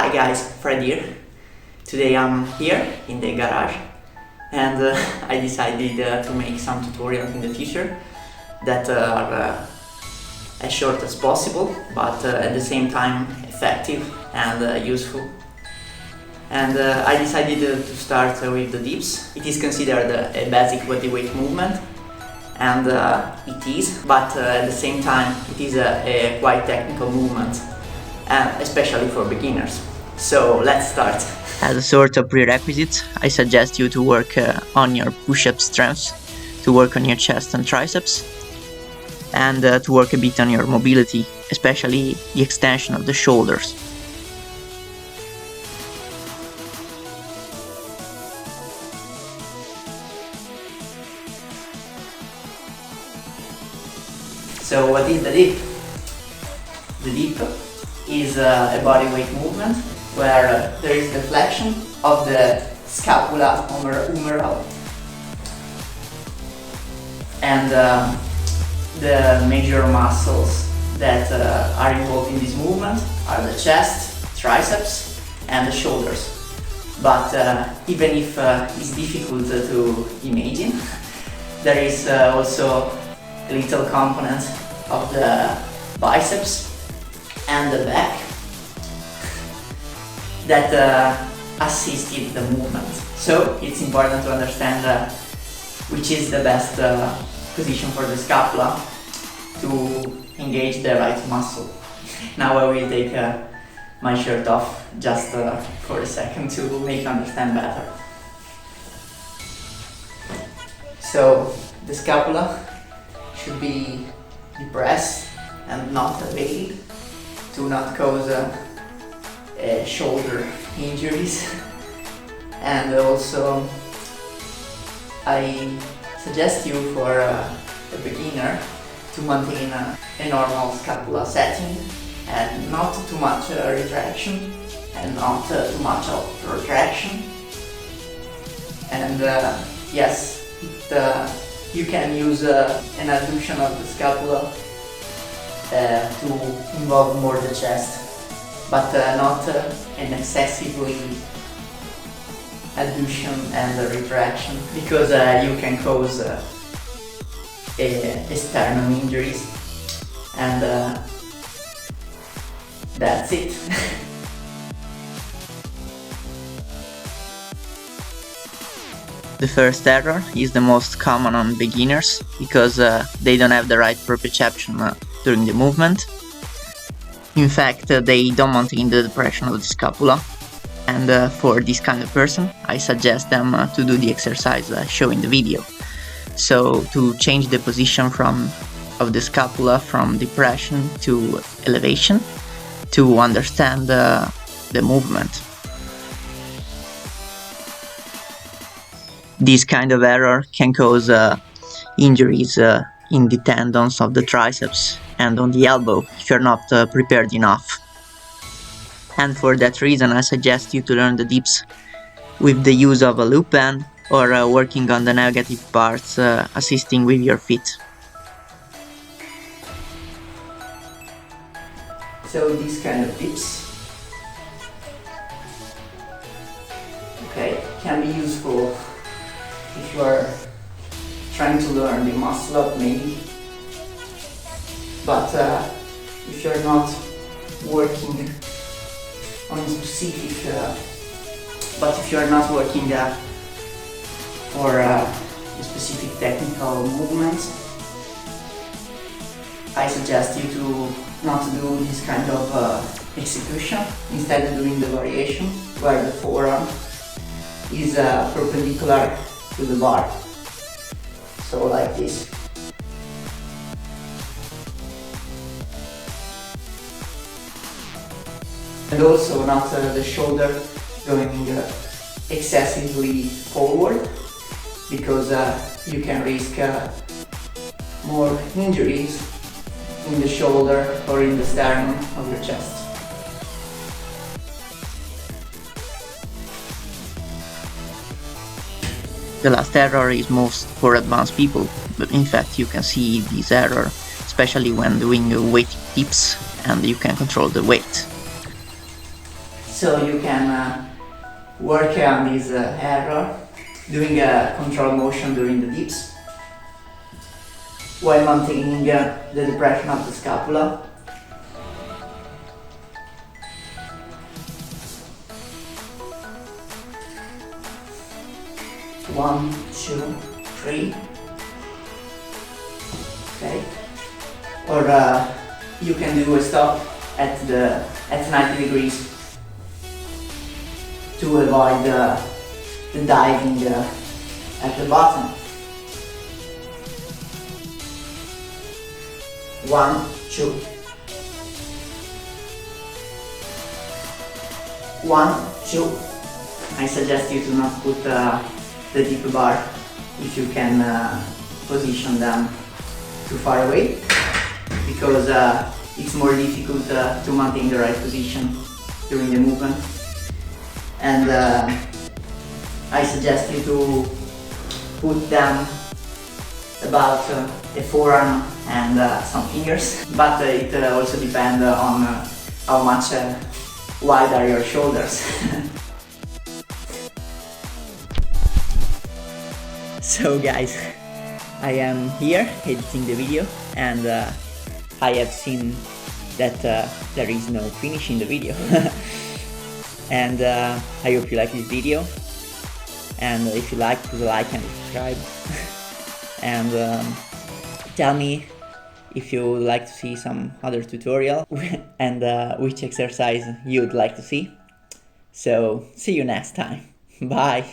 Hi guys, Fred here. Today I'm here in the garage and I decided to make some tutorials in the future that are as short as possible but at the same time effective and useful. And I decided to start with the dips. It is considered a basic bodyweight movement, and it is, but at the same time it is a quite technical movement, especially for beginners. So let's start. As a sort of prerequisite, I suggest you to work on your push-up strength, to work on your chest and triceps, and to work a bit on your mobility, especially the extension of the shoulders. So what is the dip? The dip is a bodyweight movement where there is the flexion of the scapula humeral, and the major muscles that are involved in this movement are the chest, triceps and the shoulders. But even if it's difficult to imagine, there is also a little component of the biceps and the back that assisted the movement. So it's important to understand which is the best position for the scapula to engage the right muscle. Now I will take my shirt off just for a second to make you understand better. So the scapula should be depressed and not elevated to not cause shoulder injuries. And also I suggest you for a beginner to maintain a normal scapula setting and not too much retraction and not too much of protraction. And yes, you can use an adduction of the scapula to involve more the chest, but not an excessively adduction and retraction, because you can cause sternum injuries, and that's it. The first error is the most common on beginners because they don't have the right proprioception during the movement. In fact, they don't maintain the depression of the scapula, and for this kind of person I suggest them to do the exercise shown in the video. So to change the position of the scapula from depression to elevation to understand the movement. This kind of error can cause injuries in the tendons of the triceps and on the elbow if you're not prepared enough. And for that reason I suggest you to learn the dips with the use of a loop band or working on the negative parts, assisting with your feet. So these kind of dips, okay, can be useful if you are trying to learn the muscle up maybe, but if you're not working on specific, for a specific technical movement, I suggest you to not do this kind of execution, instead of doing the variation where the forearm is perpendicular to the bar, so like this. And also not the shoulder going excessively forward, because you can risk more injuries in the shoulder or in the sternum of your chest. The last error is most for advanced people, but in fact you can see this error especially when doing weight dips and you can control the weight. So you can work on this error, doing a control motion during the dips, while maintaining the depression of the scapula. One, two, three. Okay. Or you can do a stop at 90 degrees to avoid the diving at the bottom. 1, 2. 1, 2. I suggest you to not put the dip bar if you can position them too far away, because it's more difficult to maintain the right position during the movement. And I suggest you to put them about a forearm and some fingers, but it also depends on how much wide are your shoulders. So guys, I am here editing the video, and I have seen that there is no finish in the video. And I hope you like this video, and if you like, please like and subscribe. And tell me if you would like to see some other tutorial and which exercise you would like to see. So see you next time. Bye.